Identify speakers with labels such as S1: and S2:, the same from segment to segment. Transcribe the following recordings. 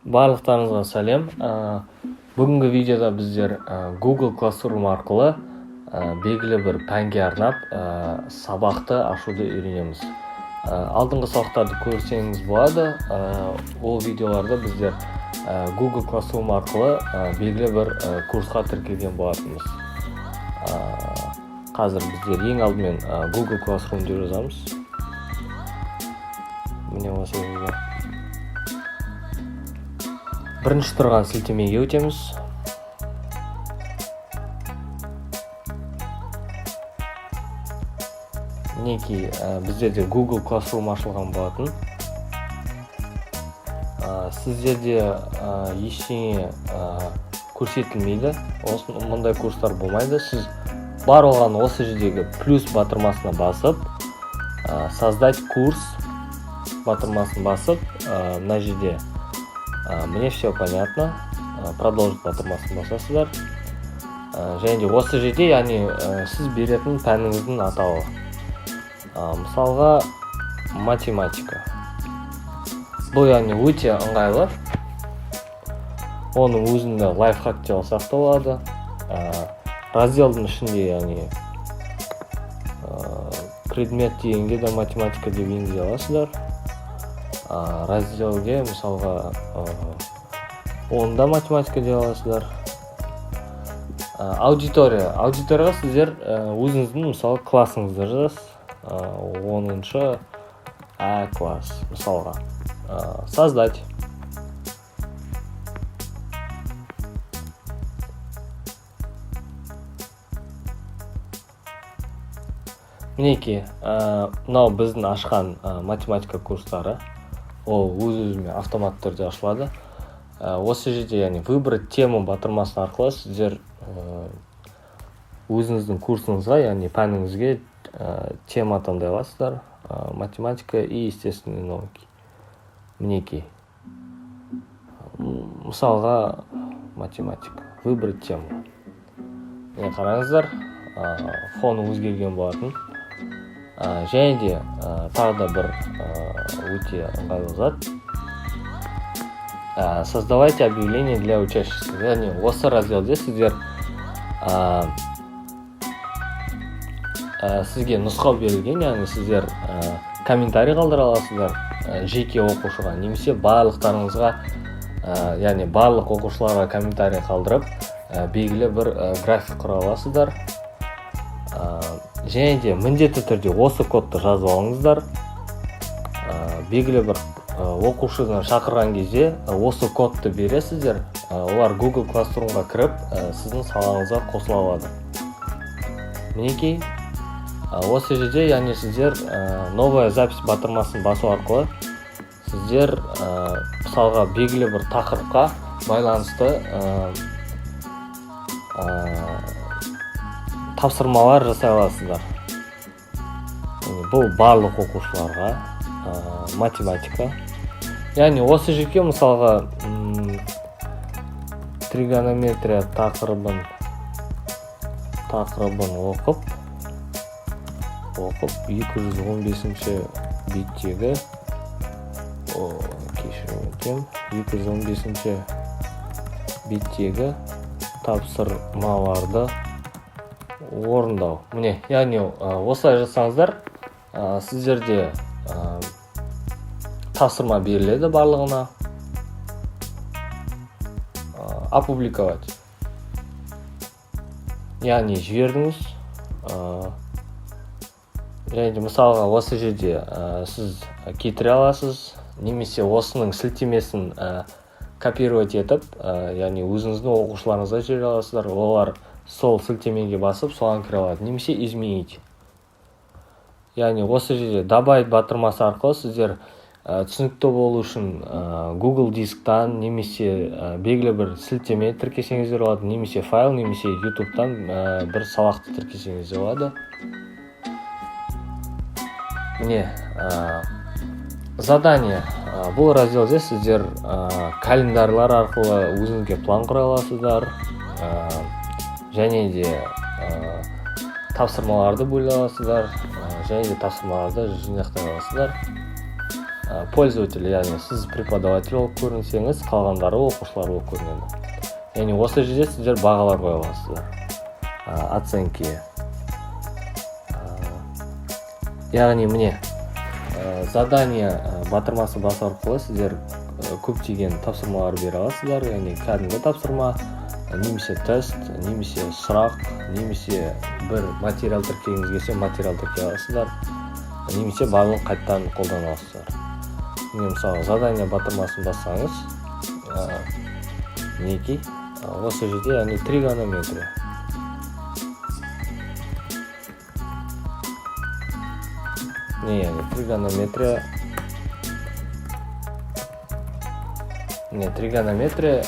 S1: Барлықтарыңызға сәлем. Бүгінгі видеода біздер Google Classroom арқылы белгілі бір пәнге арнап сабақты ашуды үйренеміз. Алдыңғы сабақтарды көрсеңіз болады. Ол видеоларда біздер Google Classroom арқылы белгілі бір курсқа тіркелген болатынбыз. Қазір біздер ең алдымен Google Classroom деп жазамыз. Міне осы жерге бірінші тұрған сілтемеге өтеміз. Мінекей біздерде Google Classroom ашылған болатын. Сіздерде ештеңе көрсетілмейді. Мұндай курстар болмайды. Сіз бар болған осы жердегі плюс батырмасына басып, создать курс батырмасын басып, мына жерде мне все понятно, продолжить батырмасын басасыздар. Және де осы жерде, яғни сіз беретін пәніңіздің атауы. Мысалға математика. Бұл яғни өте ыңғайлы. Оның өзінде лайфхак деп алсақ та болады. Разделдің ішінде, яғни предмет дегенге де математика деп енгізе аласыздар. Разделге, мысалға, онда математика деп аласыздар. Аудиторияға сіздер өзіңіздің, мысалы, классыңызды жазасыз. 10-шы А класс, мысалға. Создать. Мінекей, мынау біздің ашқан математика курстары. Ол өз-өзімен автомат түрде ашылады. Осы жерде, яғни выбрать тему батырмасы арқылы сіздер өзіңіздің курсыңызға, яғни пәніңізге тема таңдай аласыздар. Математика и естественные науки. Мінекей. Мысалға математика. Выбрать тему. Міне қараңыздар, фоны өзгерген болатын. Және де тағы да бір өте ыңғайлы зат. Создавайте объявление для учащихся. Яғни осы разделде сіздер сізге нұсқау берілген, яғни сіздер комментарий қалдыра аласыздар жеке оқушыға, немесе барлықтарыңызға, яғни барлық оқушыларға комментарий қалдырып, белгілі бір график құра аласыздар. Және де міндетті түрде осы кодты жазып алыңыздар. Белгілі бір оқушыны шақырған кезде осы кодты бересіздер. Олар Google Classroomға кіріп, сіздің салаңызға қосыла алады. Мінекей, осы жерде, яғни сіздер новая запись батырмасын басу арқылы сіздер мысалға белгілі бір тақырыпқа байланысты тапсырмалар жасай аласыздар. Бұл барлық оқушыларға математика. Яғни осы жерге мысалға тригонометрия тақырыбын оқып 215-ші беттегі 215-ші беттегі тапсырмаларды орындау. Міне, яғни осылай жасаңыздар, сіздерде тапсырма беріледі барлығына. Опубликовать. Яғни жібердіңіз. Және де мысалға осы жерде сіз кетіре аласыз, немесе осының сілтемесін копировать етіп, яғни өзіңіздің оқушыларыңызға жібере аласыздар. Олар сол сілтемеге басып, соған кіре алады, немесе изменить. Яғни осы жерде добавить батырмасы арқылы сіздер түсінікті болу үшін Google дисктан, немесе белгілі бір сілтеме тіркесеңіздер болады, немесе файл, немесе YouTube-тан бір сабақты тіркесеңіздер болады. Міне, задание. Бұл разделде сіздер календарлар арқылы өзіңізге план құра аласыздар. Және де тапсырмаларды бөле аласыздар. Және де тапсырмаларды жинақтай аласыздар. пользователь, яғни сіз преподаватель болып көрінсеңіз, қалғандары оқушылар болып көрінеді. Яғни осы жерде сіздер бағалар қоя аласыздар. Оценки. Яғни міне задание батырмасы басу арқылы сіздер көптеген тапсырмалар бере аласыздар. Яғни кәдімгі тапсырма, немесе тест, немесе сұрақ, немесе бір материал тіркегіңіз келсе материал тіркей аласыздар, немесе барлығын қайттан қолдана аласыздар. Міне мысалы задание батырмасын бассаңыз, мінекей осы жерде яғни тригонометрия. Тригонометрия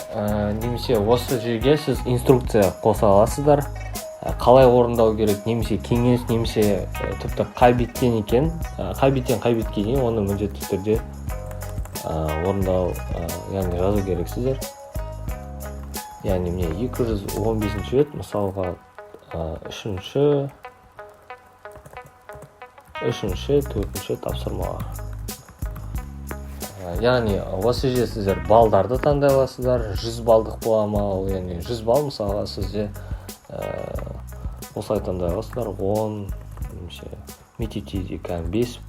S1: немесе осы жерге сіз инструкция қоса аласыздар. Қалай орындау керек, немесе кеңес, немесе тіпті қай беттен екен, қай беттен қай бетке дейін оны міндетті түрде орындау, яғни жазу керексіздер. Яғни міне 215 бет, мысалға үшінші, төртінші тапсырмалар. Яғни осы жерде сіздер балдарды таңдай аласыздар. 100 балдық бола ма, яғни 100 бал мысалға сізде осылай таңдай аласыздар. 10, немесе мектепте 5,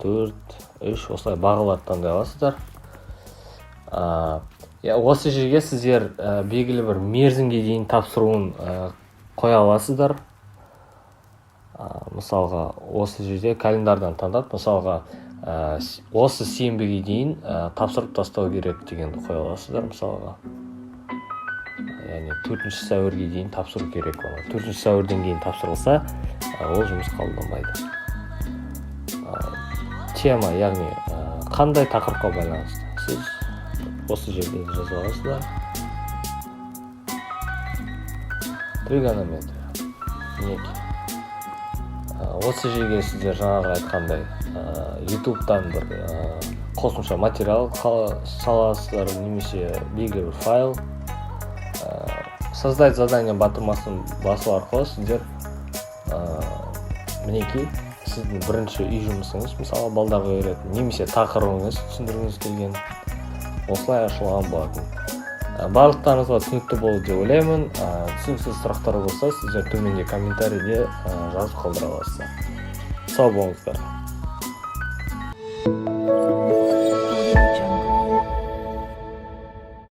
S1: 4, 3 осылай бағаларды таңдай аласыздар. Осы жерге сіздер белгілі бір мерзімге дейін тапсыруын қоя аласыздар. Мысалға осы жерде календардан таңдап, мысалға осы сенбіге дейін тапсырып тастау керек дегенді қоя аласыздар. Мысалға яғни 4 сәуірге дейін тапсыру керек. 4 сәуірден кейін тапсырылса, ол жұмыс қабылданбайды. Тема, яғни қандай тақырыпқа байланысты сіз осы жерде жаза аласыздар. Тригонометрия. Мінекей. Осы жерге сіздер жаңағы айтқандай YouTube-тан бір қосымша материал саласыздар, немесе белгілі бір файл. Создать задание батырмасын басу арқылы сіздер мінекей сіздің бірінші үй жұмысыңыз, мысалы балдарға үйрететін, немесе тақырыбыңыз түсіндіргіңіз келген, осылай ашылған болатын. Барлықтарыңызға түсінікті болды деп ойлаймын. Түсініксіз сұрақтар болса, сіздер төменде комментарийде жазып қалдыра аласыздар. Сау болыңыздар.